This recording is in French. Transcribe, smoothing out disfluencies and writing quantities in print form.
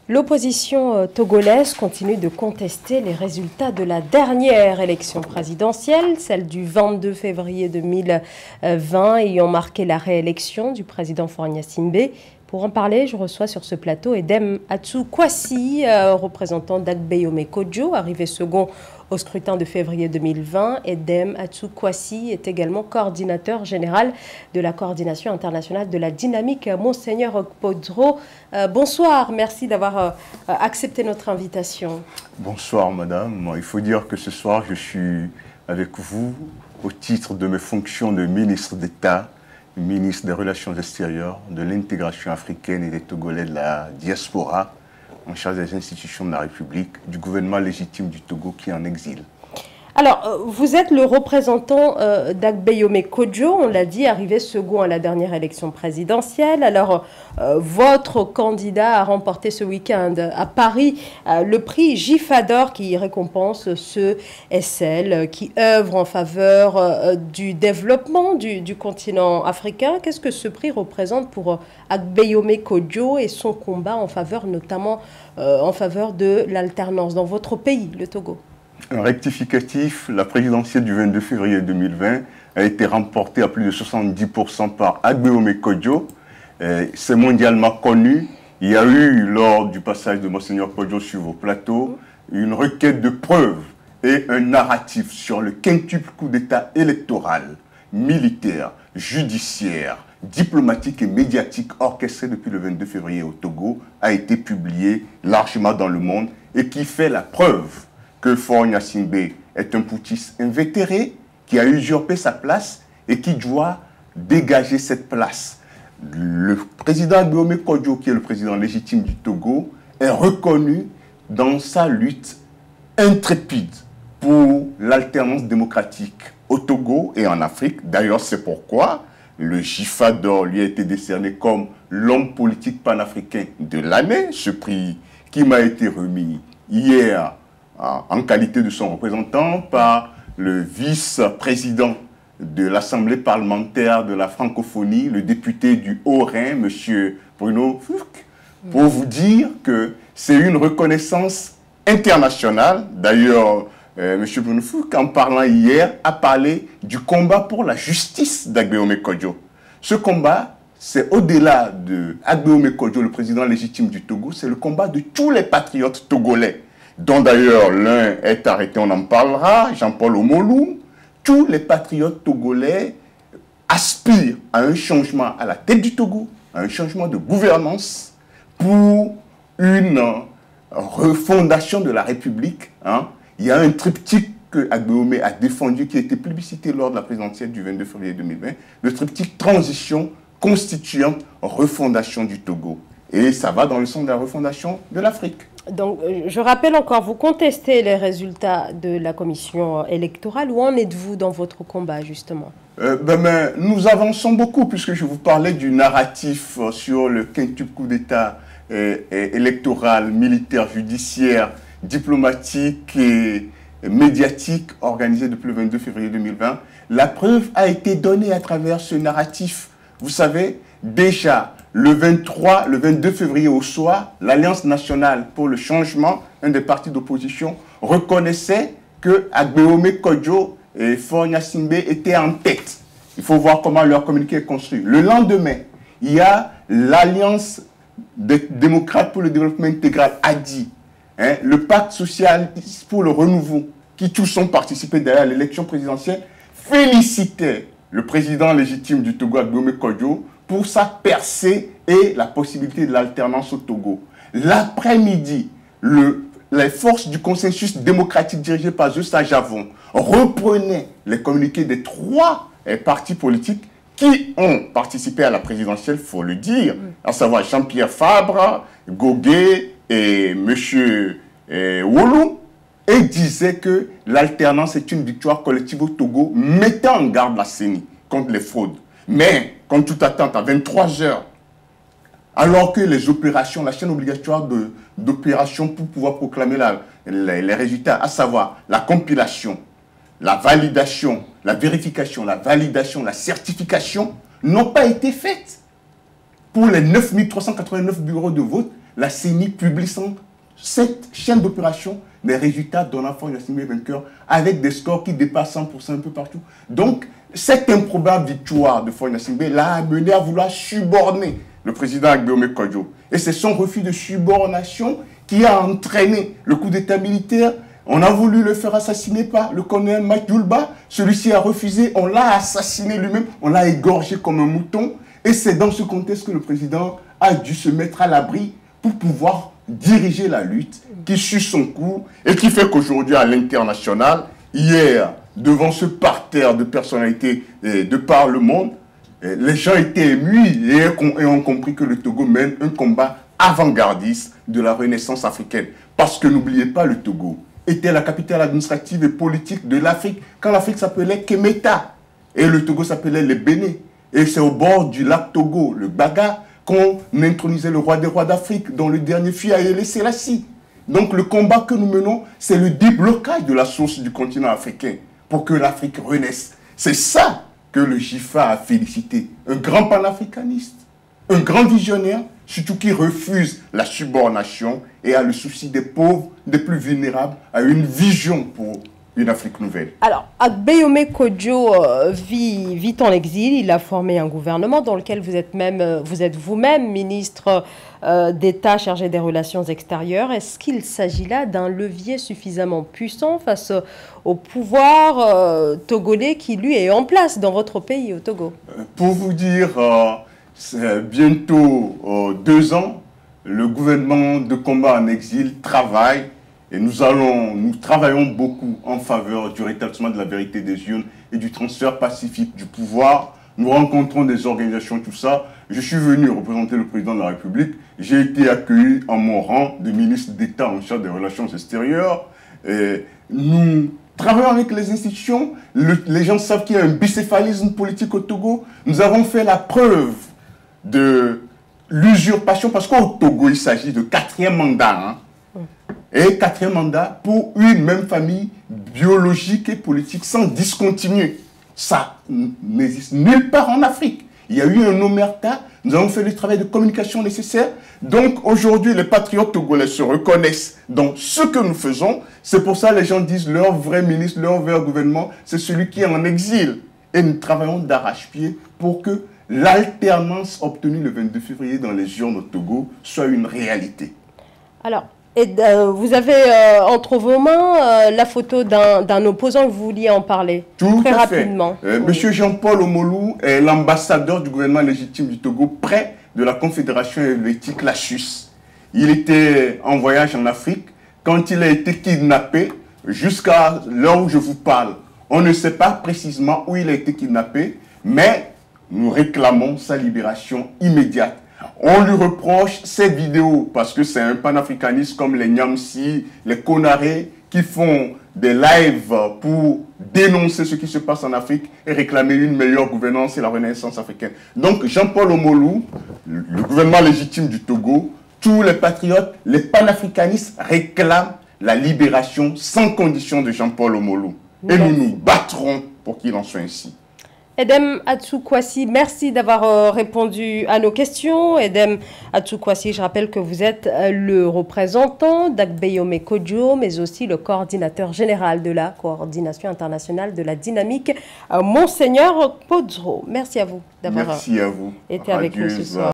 L'opposition togolaise continue de contester les résultats de la dernière élection présidentielle, celle du 22 février 2020, ayant marqué la réélection du président Faure Gnassingbé. Pour en parler, je reçois sur ce plateau Edem Atsou Kwasi, représentant d'Agbeyome Kodjo, arrivé second au scrutin de février 2020. Edem Atsou Kwasi est également coordinateur général de la coordination internationale de la dynamique Monseigneur Okpodro. Bonsoir, merci d'avoir accepté notre invitation. Bonsoir madame, il faut dire que ce soir je suis avec vous au titre de mes fonctions de ministre d'État, ministre des Relations extérieures, de l'intégration africaine et des Togolais de la diaspora, en charge des institutions de la République, du gouvernement légitime du Togo qui est en exil. Alors, vous êtes le représentant d'Agbeyome Kodjo, on l'a dit, arrivé second à la dernière élection présidentielle. Alors, votre candidat a remporté ce week-end à Paris le prix Gifador qui récompense ceux et celles qui œuvrent en faveur du développement du continent africain. Qu'est-ce que ce prix représente pour Agbeyome Kodjo et son combat en faveur, notamment en faveur de l'alternance dans votre pays, le Togo? Un rectificatif, la présidentielle du 22 février 2020 a été remportée à plus de 70% par Agbeyome Kodjo. C'est mondialement connu. Il y a eu, lors du passage de Monseigneur Kodjo sur vos plateaux, une requête de preuves et un narratif sur le quintuple coup d'État électoral, militaire, judiciaire, diplomatique et médiatique orchestré depuis le 22 février au Togo a été publié largement dans le monde et qui fait la preuve que Faure Gnassingbé est un putschiste invétéré qui a usurpé sa place et qui doit dégager cette place. Le président Agbeyome Kodjo, qui est le président légitime du Togo, est reconnu dans sa lutte intrépide pour l'alternance démocratique au Togo et en Afrique. D'ailleurs, c'est pourquoi le Gifador lui a été décerné comme l'homme politique panafricain de l'année, ce prix qui m'a été remis hier en qualité de son représentant par le vice-président de l'Assemblée parlementaire de la francophonie, le député du Haut-Rhin, M. Bruno Fouque, pour vous dire que c'est une reconnaissance internationale. D'ailleurs, M. Bruno Fouque, en parlant hier, a parlé du combat pour la justice d'Agbeyome Kodjo. Ce combat, c'est au-delà de Agbeyome Kodjo, le président légitime du Togo, c'est le combat de tous les patriotes togolais, dont d'ailleurs l'un est arrêté, on en parlera, Jean-Paul Omolou. Tous les patriotes togolais aspirent à un changement à la tête du Togo, à un changement de gouvernance pour une refondation de la République. Il y a un triptyque que Agbeyome a défendu qui a été plébiscité lors de la présidentielle du 22 février 2020, le triptyque transition, constituante, refondation du Togo. Et ça va dans le sens de la refondation de l'Afrique. Donc, je rappelle encore, vous contestez les résultats de la commission électorale. Où en êtes-vous dans votre combat, justement? Nous avançons beaucoup, puisque je vous parlais du narratif sur le quintuple coup d'État électoral, militaire, judiciaire, diplomatique et médiatique organisé depuis le 22 février 2020. La preuve a été donnée à travers ce narratif. Vous savez, déjà, le 22 février au soir, l'Alliance nationale pour le changement, un des partis d'opposition, reconnaissait que Agbeyome Kodjo et Faure Gnassingbé étaient en tête. Il faut voir comment leur communiqué est construit. Le lendemain, il y a l'Alliance des démocrates pour le développement intégral, ADI, le pacte social pour le renouveau, qui tous ont participé d'ailleurs à l'élection présidentielle, félicitait le président légitime du Togo, Agbeyome Kodjo, pour sa percée et la possibilité de l'alternance au Togo. L'après-midi, les forces du consensus démocratique dirigées par Zeusa Javon reprenaient les communiqués des trois partis politiques qui ont participé à la présidentielle, il faut le dire, à savoir Jean-Pierre Fabre, Gogué et M. Wolou, et disaient que l'alternance est une victoire collective au Togo, mettant en garde la CENI contre les fraudes. Mais, comme toute attente, à 23 h, alors que les opérations, la chaîne obligatoire d'opérations pour pouvoir proclamer les résultats, à savoir la compilation, la validation, la vérification, la validation, la certification, n'ont pas été faites. Pour les 9389 bureaux de vote, la CENI publie cette chaîne d'opération des résultats donnant Faure Gnassingbé vainqueur avec des scores qui dépassent 100% un peu partout. Donc, cette improbable victoire de Faure Gnassingbé l'a amené à vouloir suborner le président Agbeome Kodjo. Et c'est son refus de subornation qui a entraîné le coup d'état militaire. On a voulu le faire assassiner par le colonel Mike Yulba. Celui-ci a refusé, on l'a assassiné lui-même, on l'a égorgé comme un mouton. Et c'est dans ce contexte que le président a dû se mettre à l'abri pour pouvoir diriger la lutte qui suit son cours et qui fait qu'aujourd'hui à l'international, hier, devant ce parterre de personnalités de par le monde, les gens étaient émus et ont compris que le Togo mène un combat avant-gardiste de la renaissance africaine. Parce que n'oubliez pas, le Togo était la capitale administrative et politique de l'Afrique quand l'Afrique s'appelait Kemeta et le Togo s'appelait le Bénin. Et c'est au bord du lac Togo, le Baga, qu'on intronisait le roi des rois d'Afrique, dont le dernier fut Haïlé Sélassie. Donc le combat que nous menons, c'est le déblocage de la source du continent africain pour que l'Afrique renaisse. C'est ça que le GIFA a félicité. Un grand panafricaniste, un grand visionnaire, surtout qui refuse la subornation et a le souci des pauvres, des plus vulnérables, a une vision pour une Afrique nouvelle. Alors, Agbeome Kodjo vit en exil. Il a formé un gouvernement dans lequel vous êtes vous-même ministre d'État chargé des relations extérieures. Est-ce qu'il s'agit là d'un levier suffisamment puissant face au pouvoir togolais qui, lui, est en place dans votre pays, au Togo? Pour vous dire, c'est bientôt 2 ans, le gouvernement de combat en exil travaille. Et nous travaillons beaucoup en faveur du rétablissement de la vérité des urnes et du transfert pacifique du pouvoir. Nous rencontrons des organisations, tout ça. Je suis venu représenter le président de la République. J'ai été accueilli en mon rang de ministre d'État en charge des relations extérieures. Et nous travaillons avec les institutions. Les gens savent qu'il y a un bicéphalisme politique au Togo. Nous avons fait la preuve de l'usurpation parce qu'au Togo, il s'agit de 4e mandat. Hein. Et 4e mandat pour une même famille biologique et politique sans discontinuer. Ça n'existe nulle part en Afrique. Il y a eu un omerta, nous avons fait le travail de communication nécessaire. Donc aujourd'hui, les patriotes togolais se reconnaissent dans ce que nous faisons. C'est pour ça que les gens disent leur vrai ministre, leur vrai gouvernement, c'est celui qui est en exil. Et nous travaillons d'arrache-pied pour que l'alternance obtenue le 22 février dans les urnes au Togo soit une réalité. Alors, vous avez entre vos mains la photo d'un opposant que vous vouliez en parler. Tout très à fait. rapidement. Monsieur Jean-Paul Omolou est l'ambassadeur du gouvernement légitime du Togo près de la Confédération helvétique, la Suisse. Il était en voyage en Afrique quand il a été kidnappé jusqu'à l'heure où je vous parle. On ne sait pas précisément où il a été kidnappé, mais nous réclamons sa libération immédiate. On lui reproche ces vidéos parce que c'est un panafricaniste comme les Nyamsi, les Konaré qui font des lives pour dénoncer ce qui se passe en Afrique et réclamer une meilleure gouvernance et la renaissance africaine. Donc Jean-Paul Omolou, le gouvernement légitime du Togo, tous les patriotes, les panafricanistes réclament la libération sans condition de Jean-Paul Omolou. Et nous nous battrons pour qu'il en soit ainsi. Edem Atsukwasi, merci d'avoir répondu à nos questions. Edem Atsukwasi, je rappelle que vous êtes le représentant d'Agbeome Kodjo, mais aussi le coordinateur général de la coordination internationale de la dynamique, Monseigneur Podzro. Merci à vous d'avoir été avec nous ce soir.